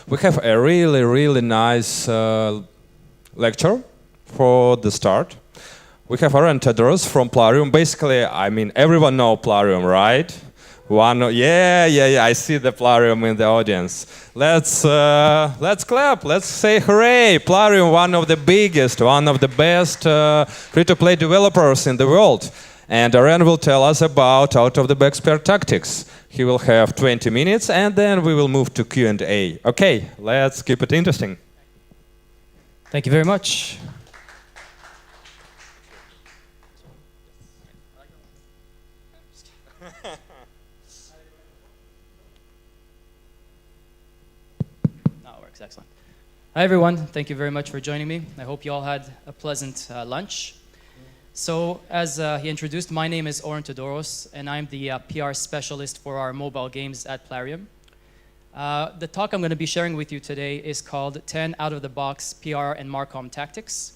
We have a really, really nice lecture for the start. We have Oren Todoros from Plarium. Basically, I mean, everyone knows Plarium, right? Yeah. I see the Plarium in the audience. Let's clap. Let's say hooray! Plarium, one of the biggest, one of the best free-to-play developers in the world. And Oren will tell us about out-of-the-box pair tactics. He will have 20 minutes, and then we will move to Q&A. Okay, let's keep it interesting. Thank you very much. That works, excellent. Hi everyone, thank you very much for joining me. I hope you all had a pleasant lunch. So, as he introduced, my name is Oren Todoros, and I'm the PR specialist for our mobile games at Plarium. The talk I'm going to be sharing with you today is called 10 out-of-the-box PR and Marcom tactics.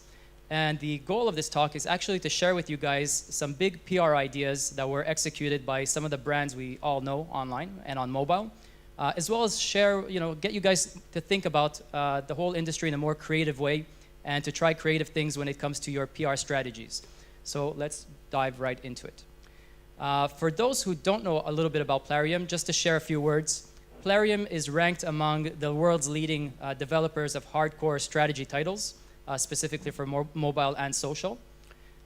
And the goal of this talk is actually to share with you guys some big PR ideas that were executed by some of the brands we all know online and on mobile, as well as share, get you guys to think about the whole industry in a more creative way and to try creative things when it comes to your PR strategies. So let's dive right into it. For those who don't know a little bit about Plarium, just to share a few words, Plarium is ranked among the world's leading developers of hardcore strategy titles, specifically for mobile and social.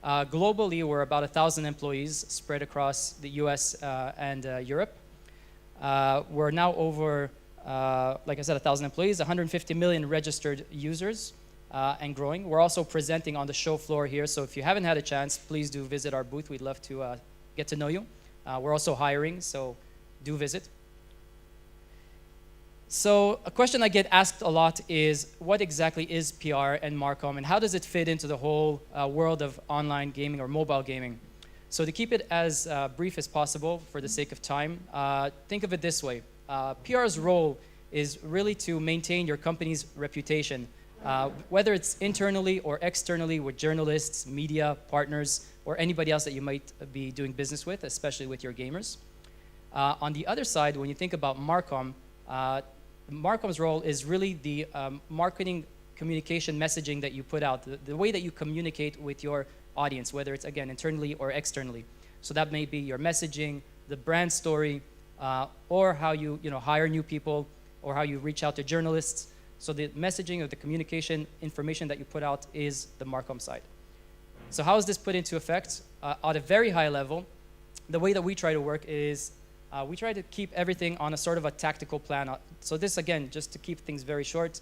Globally, we're about 1,000 employees spread across the US and Europe. We're now over, like I said, 1,000 employees, 150 million registered users, and growing. We're also presenting on the show floor here, so if you haven't had a chance, please do visit our booth. We'd love to get to know you. We're also hiring, so do visit. So a question I get asked a lot is, what exactly is PR and Marcom, and how does it fit into the whole world of online gaming or mobile gaming? So to keep it as brief as possible for the sake of time, think of it this way. PR's role is really to maintain your company's reputation, whether it's internally or externally with journalists, media, partners, or anybody else that you might be doing business with, especially with your gamers. On the other side, when you think about Marcom, Marcom's role is really the marketing, communication, messaging that you put out, the way that you communicate with your audience, whether it's, again, internally or externally. So that may be your messaging, the brand story, or how you hire new people, or how you reach out to journalists. So the messaging or the communication information that you put out is the Marcom side. So how is this put into effect? At a very high level, the way that we try to work is we try to keep everything on a sort of a tactical plan. So this, again, just to keep things very short,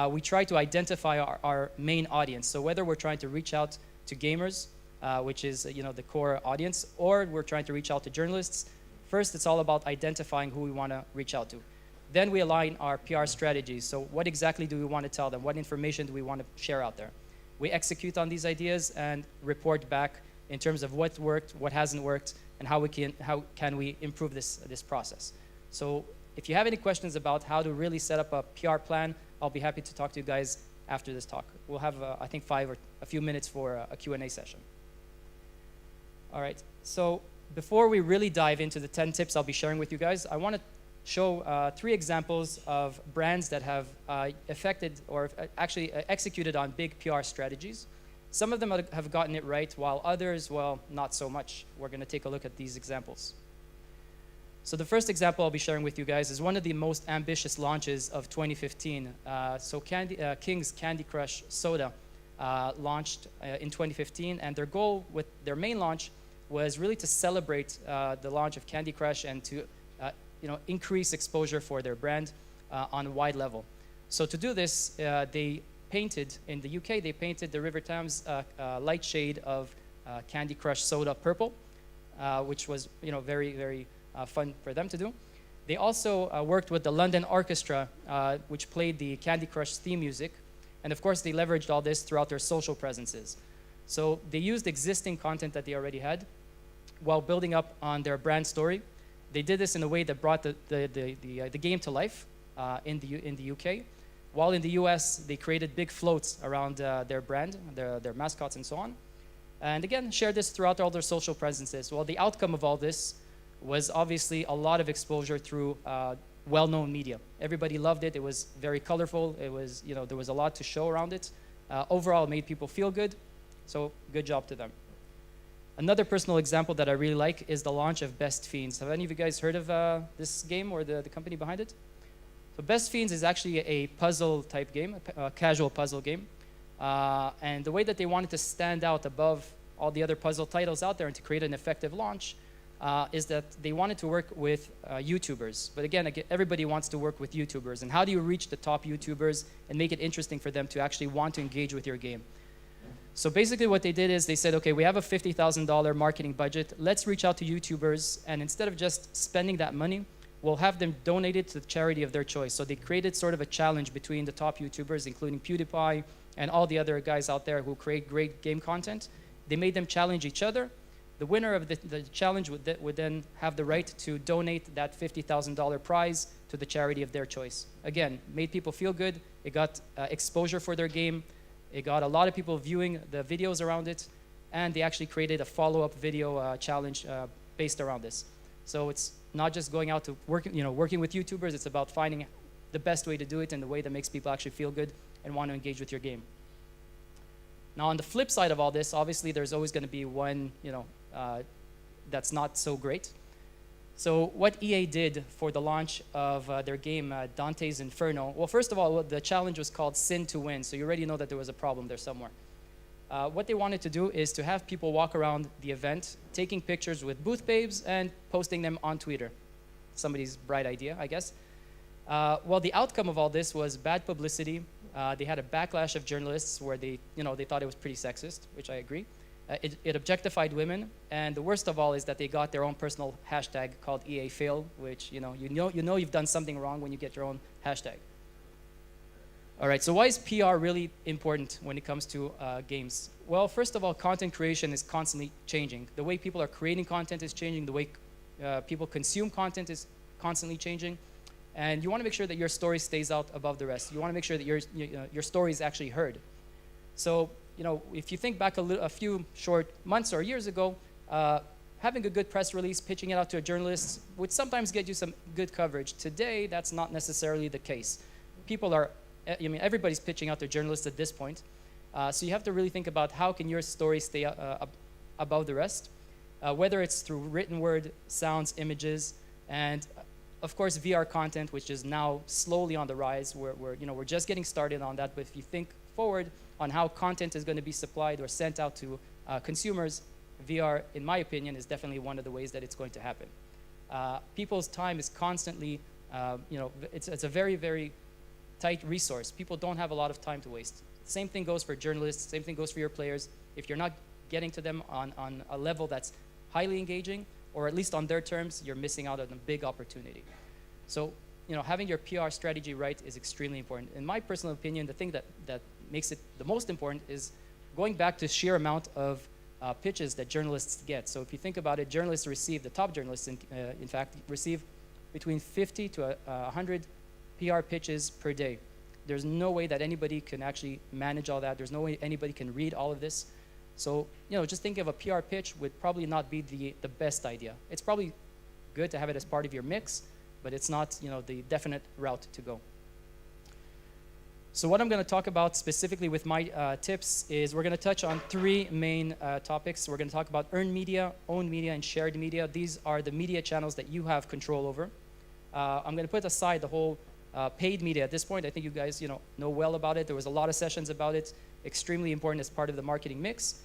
we try to identify our main audience. So whether we're trying to reach out to gamers, which is the core audience, or we're trying to reach out to journalists, first it's all about identifying who we want to reach out to. Then we align our PR strategies. So what exactly do we want to tell them? What information do we want to share out there? We execute on these ideas and report back in terms of what worked, what hasn't worked, and how can we improve this process. So if you have any questions about how to really set up a PR plan, I'll be happy to talk to you guys after this talk. We'll have, I think, a few minutes for a Q&A session. All right, so before we really dive into the 10 tips I'll be sharing with you guys, I want to show 3 examples of brands that have affected or actually executed on big PR strategies. Some of them have gotten it right, while others, well, not so much. We're going to take a look at these examples. So the first example I'll be sharing with you guys is one of the most ambitious launches of 2015. King's Candy Crush Soda launched in 2015, and their goal with their main launch was really to celebrate the launch of Candy Crush and to increase exposure for their brand on a wide level. So to do this, they painted, in the UK, they painted the River Thames light shade of Candy Crush Soda purple, which was very, very fun for them to do. They also worked with the London Orchestra, which played the Candy Crush theme music. And of course, they leveraged all this throughout their social presences. So they used existing content that they already had while building up on their brand story. They did this in a way that brought the game to life in the UK. While in the US, they created big floats around their brand, their mascots and so on. And again, shared this throughout all their social presences. Well, the outcome of all this was obviously a lot of exposure through well-known media. Everybody loved it. It was very colorful. It was, there was a lot to show around it. Overall, it made people feel good. So good job to them. Another personal example that I really like is the launch of Best Fiends. Have any of you guys heard of this game or the company behind it? So Best Fiends is actually a puzzle type game, a casual puzzle game. And the way that they wanted to stand out above all the other puzzle titles out there and to create an effective launch is that they wanted to work with YouTubers. But again, everybody wants to work with YouTubers. And how do you reach the top YouTubers and make it interesting for them to actually want to engage with your game? So basically what they did is they said, okay, we have a $50,000 marketing budget. Let's reach out to YouTubers. And instead of just spending that money, we'll have them donate it to the charity of their choice. So they created sort of a challenge between the top YouTubers, including PewDiePie and all the other guys out there who create great game content. They made them challenge each other. The winner of the challenge would then have the right to donate that $50,000 prize to the charity of their choice. Again, made people feel good. It got exposure for their game. It got a lot of people viewing the videos around it. And they actually created a follow-up video challenge based around this. So it's not just going out to working with YouTubers. It's about finding the best way to do it in the way that makes people actually feel good and want to engage with your game. Now, on the flip side of all this, obviously, there's always going to be one, that's not so great. So what EA did for the launch of their game, Dante's Inferno, well, first of all, the challenge was called Sin to Win, so you already know that there was a problem there somewhere. What they wanted to do is to have people walk around the event, taking pictures with booth babes and posting them on Twitter. Somebody's bright idea, I guess. Well, the outcome of all this was bad publicity. They had a backlash of journalists where they thought it was pretty sexist, which I agree. It objectified women, and the worst of all is that they got their own personal hashtag called EAFail, which you know you've done something wrong when you get your own hashtag. All right, so why is PR really important when it comes to games? Well, first of all, content creation is constantly changing. The way people are creating content is changing. The way people consume content is constantly changing. And you want to make sure that your story stays out above the rest. You want to make sure that your story is actually heard. So, if you think back a few short months or years ago, having a good press release, pitching it out to a journalist would sometimes get you some good coverage. Today, that's not necessarily the case. Everybody's pitching out their journalists at this point. So you have to really think about how can your story stay above the rest, whether it's through written word, sounds, images, and of course, VR content, which is now slowly on the rise. We're just getting started on that. But if you think forward on how content is going to be supplied or sent out to consumers, VR, in my opinion, is definitely one of the ways that it's going to happen. People's time is constantly, it's a very, very tight resource. People don't have a lot of time to waste. Same thing goes for journalists. Same thing goes for your players. If you're not getting to them on a level that's highly engaging, or at least on their terms, you're missing out on a big opportunity. So, having your PR strategy right is extremely important. In my personal opinion, the thing that makes it the most important is going back to sheer amount of pitches that journalists get. So if you think about it, journalists receive, the top journalists in fact, receive between 50 to 100 PR pitches per day. There's no way that anybody can actually manage all that. There's no way anybody can read all of this. So, just think of a PR pitch would probably not be the best idea. It's probably good to have it as part of your mix, but it's not, the definite route to go. So what I'm going to talk about specifically with my tips is we're going to touch on three main topics. We're going to talk about earned media, owned media, and shared media. These are the media channels that you have control over. I'm going to put aside the whole paid media at this point. I think you guys, know well about it. There was a lot of sessions about it. Extremely important as part of the marketing mix.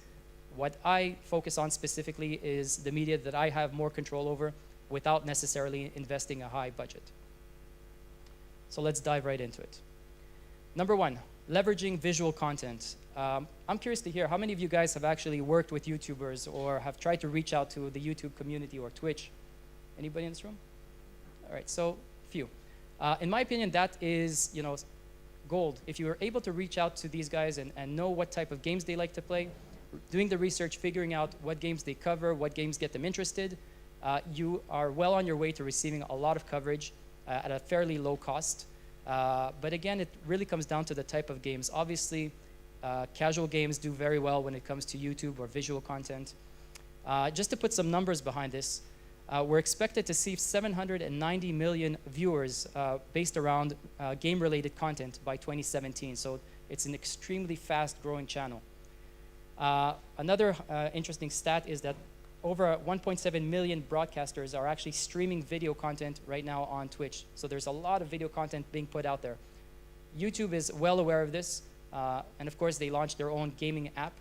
What I focus on specifically is the media that I have more control over without necessarily investing a high budget. So let's dive right into it. Number one, leveraging visual content. I'm curious to hear how many of you guys have actually worked with YouTubers or have tried to reach out to the YouTube community or Twitch. Anybody in this room? All right, so few. In my opinion, that is, gold. If you are able to reach out to these guys and know what type of games they like to play, doing the research, figuring out what games they cover, what games get them interested, you are well on your way to receiving a lot of coverage at a fairly low cost. But again, it really comes down to the type of games. Obviously, casual games do very well when it comes to YouTube or visual content. Just to put some numbers behind this, we're expected to see 790 million viewers based around game-related content by 2017. So it's an extremely fast-growing channel. Another interesting stat is that over 1.7 million broadcasters are actually streaming video content right now on Twitch. So there's a lot of video content being put out there. YouTube is well aware of this. And of course, they launched their own gaming app.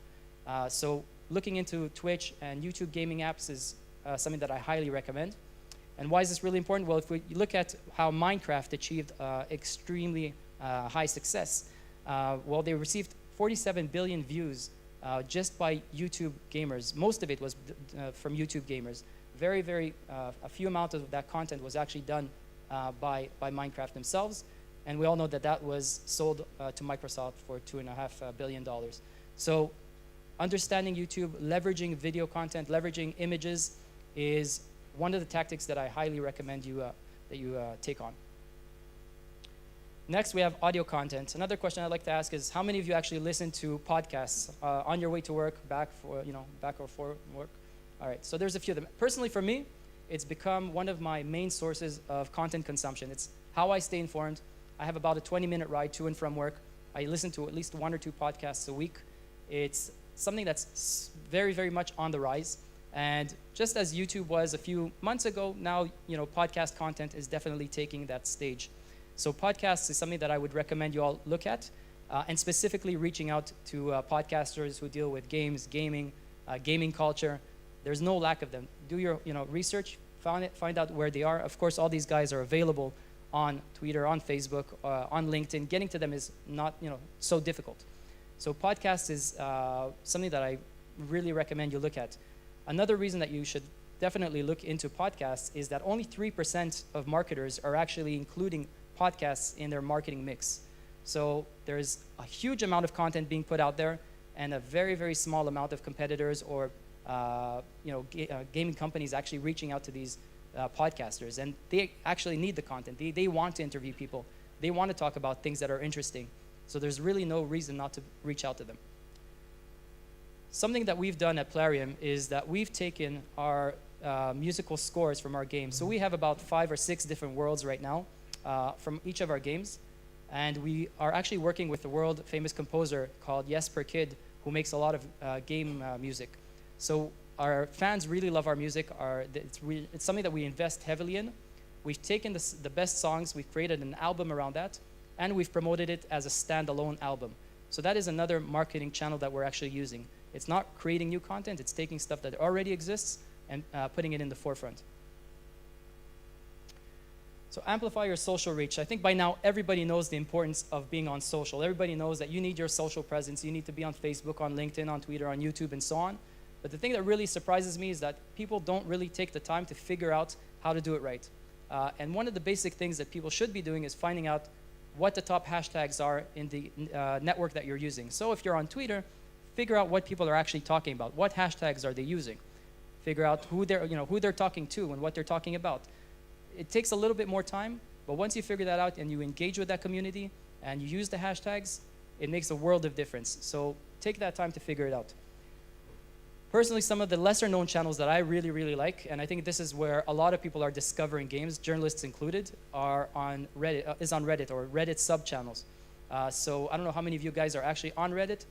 So looking into Twitch and YouTube gaming apps is something that I highly recommend. And why is this really important? Well, if we look at how Minecraft achieved extremely high success, well, they received 47 billion views just by YouTube gamers. Most of it was from YouTube gamers. A few amount of that content was actually done by Minecraft themselves. And we all know that that was sold to Microsoft for $2.5 billion. So understanding YouTube, leveraging video content, leveraging images is one of the tactics that I highly recommend you take on. Next, we have audio content. Another question I'd like to ask is, how many of you actually listen to podcasts on your way to work, back or for work? All right, so there's a few of them. Personally, for me, it's become one of my main sources of content consumption. It's how I stay informed. I have about a 20-minute ride to and from work. I listen to at least 1 or 2 podcasts a week. It's something that's very, very much on the rise. And just as YouTube was a few months ago, now podcast content is definitely taking that stage. So podcasts is something that I would recommend you all look at, and specifically reaching out to podcasters who deal with games, gaming, gaming culture. There's no lack of them. Do your research, find out where they are. Of course, all these guys are available on Twitter, on Facebook, on LinkedIn. Getting to them is not so difficult. So podcasts is something that I really recommend you look at. Another reason that you should definitely look into podcasts is that only 3% of marketers are actually including podcasts in their marketing mix. So there's a huge amount of content being put out there, and a very, very small amount of competitors or gaming companies actually reaching out to these podcasters. And they actually need the content. They want to interview people. They want to talk about things that are interesting. So there's really no reason not to reach out to them. Something that we've done at Plarium is that we've taken our musical scores from our games. So we have about 5 or 6 different worlds right now from each of our games. And we are actually working with a world famous composer called Jesper Kyd, who makes a lot of game music. So our fans really love our music. It's something that we invest heavily in. We've taken the best songs, we've created an album around that, and we've promoted it as a standalone album. So that is another marketing channel that we're actually using. It's not creating new content, it's taking stuff that already exists and putting it in the forefront. So amplify your social reach. I think by now everybody knows the importance of being on social. Everybody knows that you need your social presence. You need to be on Facebook, on LinkedIn, on Twitter, on YouTube, and so on. But the thing that really surprises me is that people don't really take the time to figure out how to do it right. And one of the basic things that people should be doing is finding out what the top hashtags are in the network that you're using. So if you're on Twitter, figure out what people are actually talking about. What hashtags are they using? Figure out who they're talking to and what they're talking about. It takes a little bit more time, but once you figure that out and you engage with that community and you use the hashtags, it makes a world of difference. So take that time to figure it out. Personally, some of the lesser known channels that I really, really like, and I think this is where a lot of people are discovering games, journalists included, are on Reddit, or Reddit sub-channels. So I don't know how many of you guys are actually on Reddit,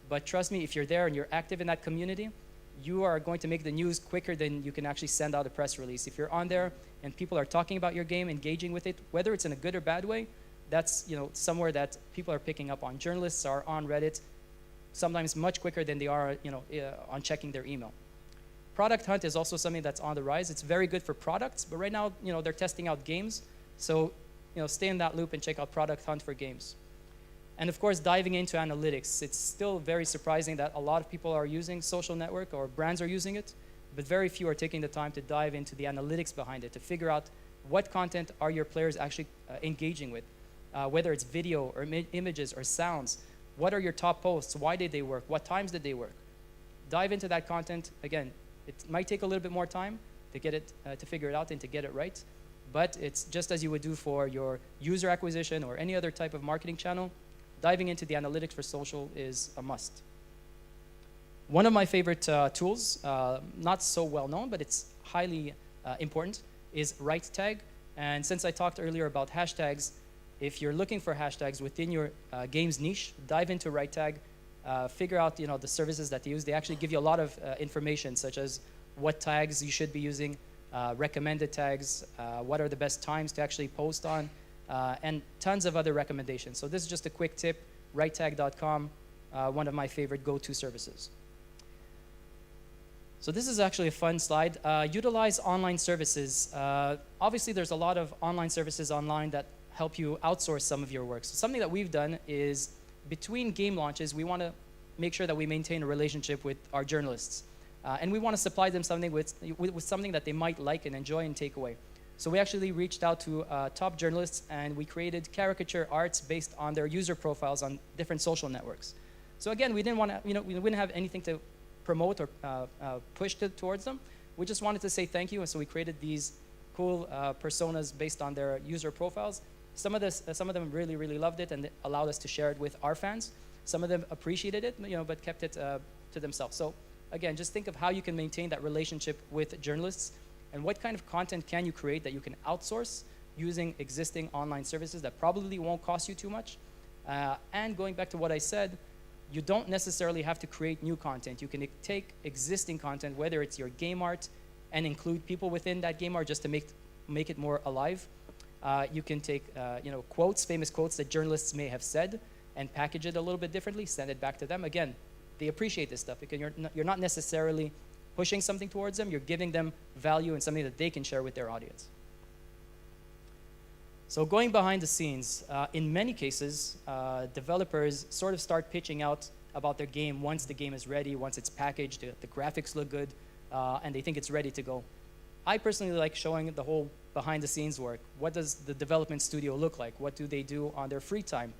but trust me, if you're there and you're active in that community, you are going to make the news quicker than you can actually send out a press release. If you're on there and people are talking about your game, engaging with it, whether it's in a good or bad way, that's somewhere that people are picking up on. Journalists are on Reddit sometimes much quicker than they are on checking their email. Product hunt is also something that's on the rise. It's very good for products, but right now they're testing out games. So stay in that loop and check out Product Hunt for games. And of course, diving into analytics. It's still very surprising that a lot of people are using social network, or brands are using it, but very few are taking the time to dive into the analytics behind it, to figure out what content are your players actually engaging with, whether it's video or images or sounds. What are your top posts? Why did they work? What times did they work? Dive into that content. Again, it might take a little bit more time to get it, to figure it out and to get it right, but it's just as you would do for your user acquisition or any other type of marketing channel. Diving into the analytics for social is a must. One of my favorite tools, not so well known, but it's highly important is right tag. And since I talked earlier about hashtags, if you're looking for hashtags within your game's niche, dive into right tag, figure out the services that they use. They actually give you a lot of information, such as what tags you should be using, recommended tags, what are the best times to actually post on, and tons of other recommendations. So this is just a quick tip, righttag.com, one of my favorite go-to services. So this is actually a fun slide. Utilize online services. Obviously, there's a lot of online services online that help you outsource some of your work. So something that we've done is between game launches, we want to make sure that we maintain a relationship with our journalists. And we want to supply them something with something that they might like and enjoy and take away. So we actually reached out to top journalists and we created caricature arts based on their user profiles on different social networks. So again, we didn't want to, we didn't have anything to promote or push towards them. We just wanted to say thank you, and so we created these cool personas based on their user profiles. Some of them really, really loved it and it allowed us to share it with our fans. Some of them appreciated it, but kept it to themselves. So again, just think of how you can maintain that relationship with journalists and what kind of content can you create that you can outsource using existing online services that probably won't cost you too much. And going back to what I said, you don't necessarily have to create new content. You can take existing content, whether it's your game art, and include people within that game art just to make it more alive. You can take quotes, famous quotes that journalists may have said, and package it a little bit differently, send it back to them. Again, they appreciate this stuff because you're not necessarily pushing something towards them. You're giving them value and something that they can share with their audience. So going behind the scenes, in many cases, developers sort of start pitching out about their game once the game is ready, once it's packaged, the graphics look good, and they think it's ready to go. I personally like showing the whole behind the scenes work. What does the development studio look like? What do they do on their free time?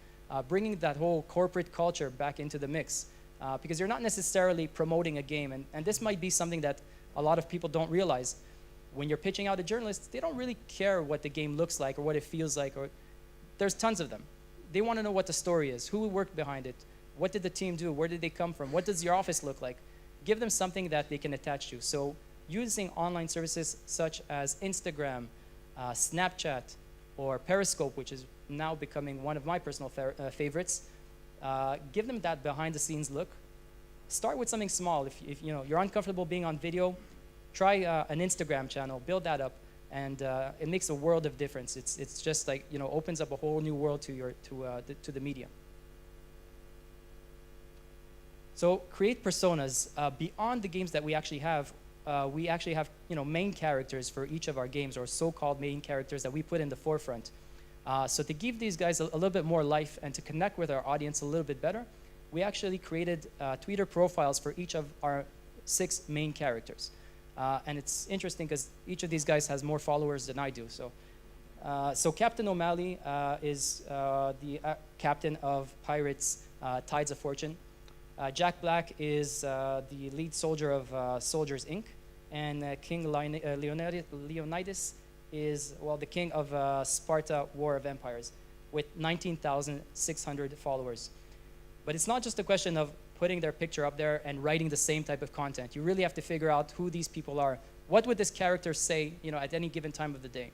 Bringing that whole corporate culture back into the mix. Because you're not necessarily promoting a game, and this might be something that a lot of people don't realize. When you're pitching out a journalist, they don't really care what the game looks like or what it feels like. Or there's tons of them. They want to know what the story is, who worked behind it, what did the team do, where did they come from, what does your office look like. Give them something that they can attach to. So using online services such as Instagram, Snapchat, or Periscope, which is now becoming one of my personal favorites, give them that behind the scenes look. Start with something small. If you're uncomfortable being on video, try an Instagram channel, build that up, and it makes a world of difference. It's just like opens up a whole new world to the media. So create personas beyond the games that we actually have. We actually have main characters for each of our games, or so-called main characters that we put in the forefront. So to give these guys a little bit more life and to connect with our audience a little bit better, we actually created Twitter profiles for each of our 6 main characters. And it's interesting because each of these guys has more followers than I do. So Captain O'Malley is the captain of Pirates Tides of Fortune. Jack Black is the lead soldier of Soldiers Inc. And King Leonidas is, the king of Sparta War of Empires with 19,600 followers. But it's not just a question of putting their picture up there and writing the same type of content. You really have to figure out who these people are. What would this character say, at any given time of the day?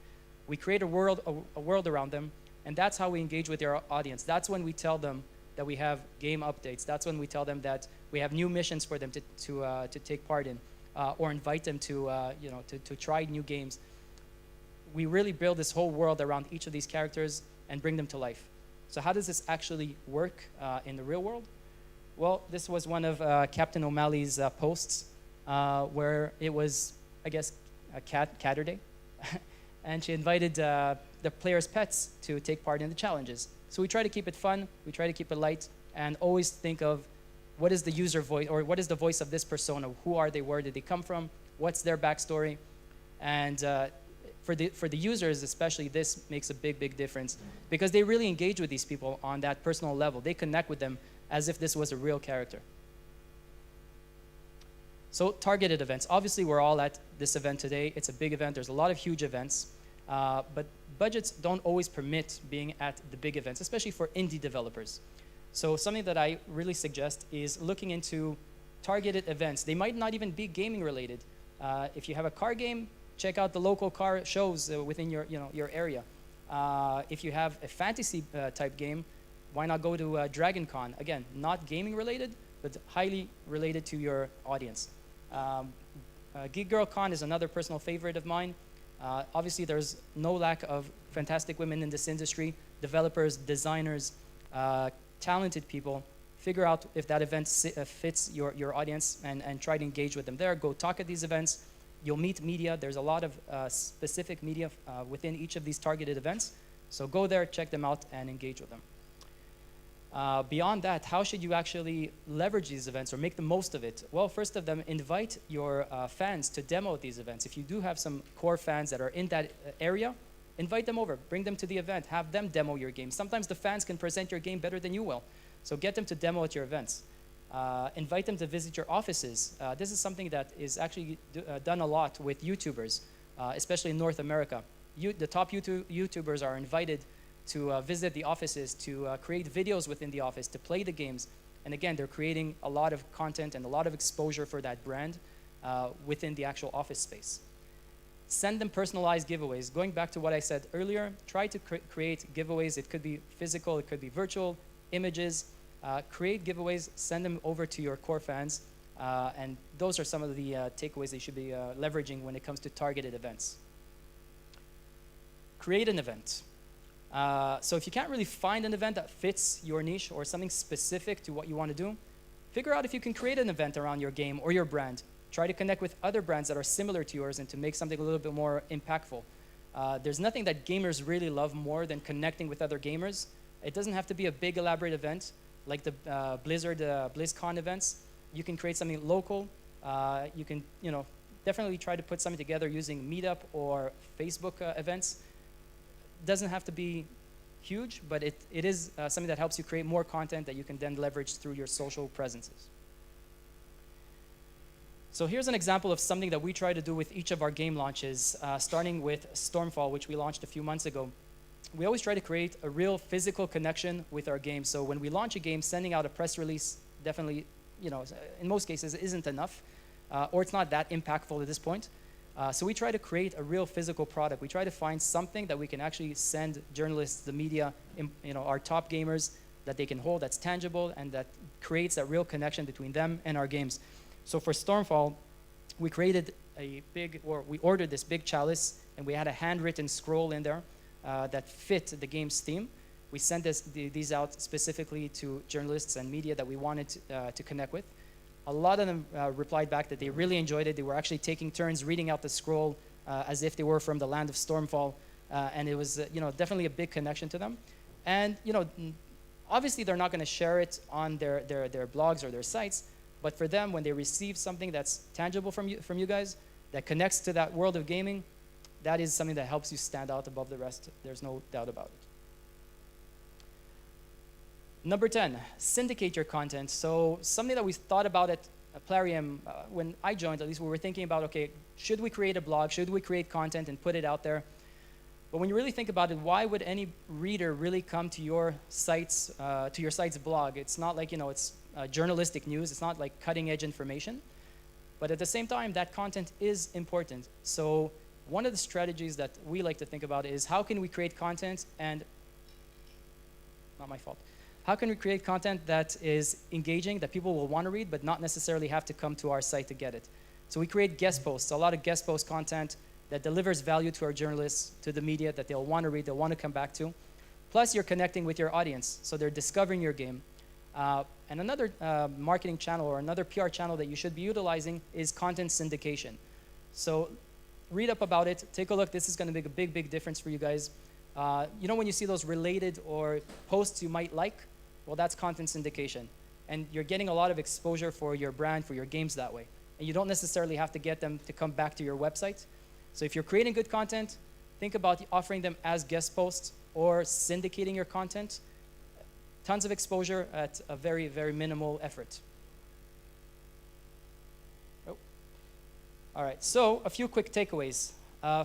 We create a world around them, and that's how we engage with your audience. That's when we tell them that we have game updates. That's when we tell them that we have new missions for them to take part in, or invite them to try new games. We really build this whole world around each of these characters and bring them to life. So how does this actually work in the real world? Well, this was one of Captain O'Malley's posts where it was, I guess, a Catterday. And she invited the players' pets to take part in the challenges. So we try to keep it fun, we try to keep it light, and always think of what is the user voice, or what is the voice of this persona? Who are they? Where did they come from? What's their backstory? And for the users especially, this makes a big difference because they really engage with these people on that personal level. They connect with them as if this was a real character. So targeted events. Obviously, we're all at this event today. It's a big event. There's a lot of huge events. But budgets don't always permit being at the big events, especially for indie developers. So something that I really suggest is looking into targeted events. They might not even be gaming related. If you have a car game, check out the local car shows within your area. If you have a fantasy type game, why not go to Dragon Con? Again, not gaming related, but highly related to your audience. Geek Girl Con is another personal favorite of mine. Obviously, there's no lack of fantastic women in this industry, developers, designers, talented people. Figure out if that event fits your audience and try to engage with them there. Go talk at these events. You'll meet media. There's a lot of specific media within each of these targeted events. So go there, check them out, and engage with them. Beyond that, how should you actually leverage these events or make the most of it? Well, first of them, invite your fans to demo at these events. If you do have some core fans that are in that area, invite them over, bring them to the event, have them demo your game. Sometimes the fans can present your game better than you will. So get them to demo at your events. Invite them to visit your offices. This is something that is actually done a lot with YouTubers, especially in North America. The top YouTubers are invited to visit the offices, to create videos within the office, to play the games. And again, they're creating a lot of content and a lot of exposure for that brand within the actual office space. Send them personalized giveaways. Going back to what I said earlier, try to create giveaways. It could be physical, it could be virtual, images. Create giveaways, send them over to your core fans. And those are some of the takeaways they should be leveraging when it comes to targeted events. Create an event. So if you can't really find an event that fits your niche or something specific to what you want to do, figure out if you can create an event around your game or your brand. Try to connect with other brands that are similar to yours and to make something a little bit more impactful. There's nothing that gamers really love more than connecting with other gamers. It doesn't have to be a big elaborate event like the BlizzCon events. You can create something local. You can definitely try to put something together using Meetup or Facebook events. Doesn't have to be huge, but it is something that helps you create more content that you can then leverage through your social presences. So here's an example of something that we try to do with each of our game launches, starting with Stormfall, which we launched a few months ago. We always try to create a real physical connection with our game. So when we launch a game, sending out a press release definitely, in most cases isn't enough, or it's not that impactful at this point. So we try to create a real physical product. We try to find something that we can actually send journalists, the media, our top gamers, that they can hold, that's tangible, and that creates that real connection between them and our games. So for Stormfall, we ordered this big chalice, and we had a handwritten scroll in there that fit the game's theme. We sent these out specifically to journalists and media that we wanted to connect with. A lot of them replied back that they really enjoyed it. They were actually taking turns reading out the scroll as if they were from the land of Stormfall, and it was definitely a big connection to them. And obviously they're not going to share it on their blogs or their sites, but for them, when they receive something that's tangible from you guys, that connects to that world of gaming, that is something that helps you stand out above the rest. There's no doubt about it. Number 10, syndicate your content. So something that we thought about at Plarium, when I joined, at least we were thinking about, okay, should we create a blog? Should we create content and put it out there? But when you really think about it, why would any reader really come to your site's blog? It's not like, it's journalistic news. It's not like cutting edge information. But at the same time, that content is important. So one of the strategies that we like to think about is how can we create content and, not my fault, how can we create content that is engaging, that people will want to read, but not necessarily have to come to our site to get it? So we create guest posts, a lot of guest post content that delivers value to our journalists, to the media, that they'll want to read, they'll want to come back to. Plus, you're connecting with your audience, so they're discovering your game. And another marketing channel or another PR channel that you should be utilizing is content syndication. So read up about it, take a look. This is going to make a big, big difference for you guys. When you see those related or posts you might like, well, that's content syndication. And you're getting a lot of exposure for your brand, for your games that way. And you don't necessarily have to get them to come back to your website. So if you're creating good content, think about offering them as guest posts or syndicating your content. Tons of exposure at a very, very minimal effort. Oh. All right, so a few quick takeaways.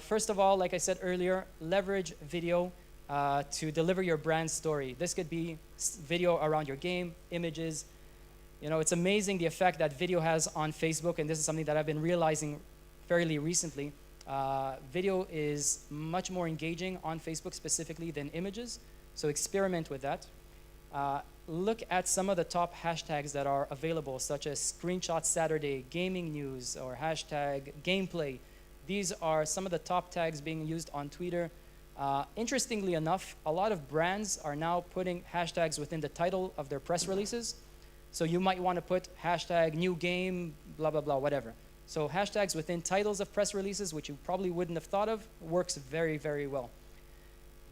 First of all, like I said earlier, leverage video to deliver your brand story. This could be video around your game, images. It's amazing the effect that video has on Facebook, and this is something that I've been realizing fairly recently. Video is much more engaging on Facebook specifically than images, so experiment with that. Look at some of the top hashtags that are available, such as Screenshot Saturday, Gaming News, or hashtag Gameplay. These are some of the top tags being used on Twitter. Interestingly enough, a lot of brands are now putting hashtags within the title of their press releases. So you might want to put hashtag new game, blah, blah, blah, whatever. So hashtags within titles of press releases, which you probably wouldn't have thought of, works very, very well.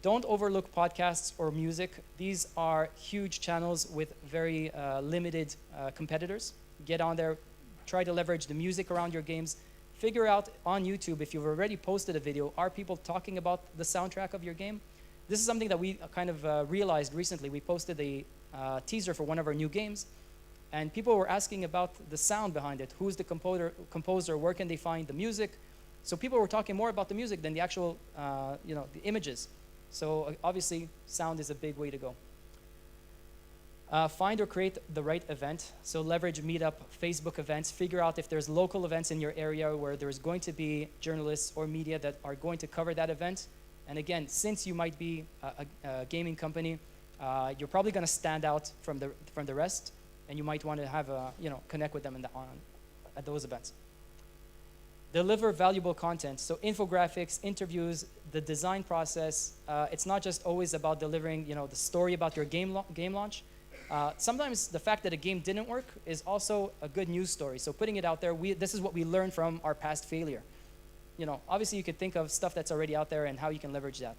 Don't overlook podcasts or music. These are huge channels with very limited competitors. Get on there, try to leverage the music around your games. Figure out on YouTube, if you've already posted a video, are people talking about the soundtrack of your game? This is something that we kind of realized recently. We posted a teaser for one of our new games, and people were asking about the sound behind it. Who's the composer? Where can they find the music? So people were talking more about the music than the actual, the images. So obviously, sound is a big way to go. Find or create the right event. So leverage Meetup, Facebook events. Figure out if there's local events in your area where there's going to be journalists or media that are going to cover that event. And again, since you might be a gaming company, you're probably going to stand out from the rest, and you might want to have connect with them at those events. Deliver valuable content. So infographics, interviews, the design process. It's not just always about delivering, the story about your game launch. Sometimes the fact that a game didn't work is also a good news story. So putting it out there, this is what we learned from our past failure. Obviously you could think of stuff that's already out there and how you can leverage that.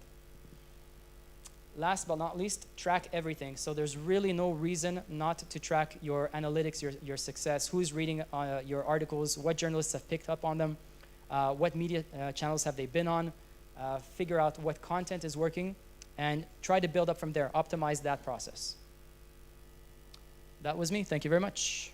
Last but not least, track everything. So there's really no reason not to track your analytics, your success, who's reading your articles, what journalists have picked up on them, what media channels have they been on, figure out what content is working, and try to build up from there, optimize that process. That was me. Thank you very much.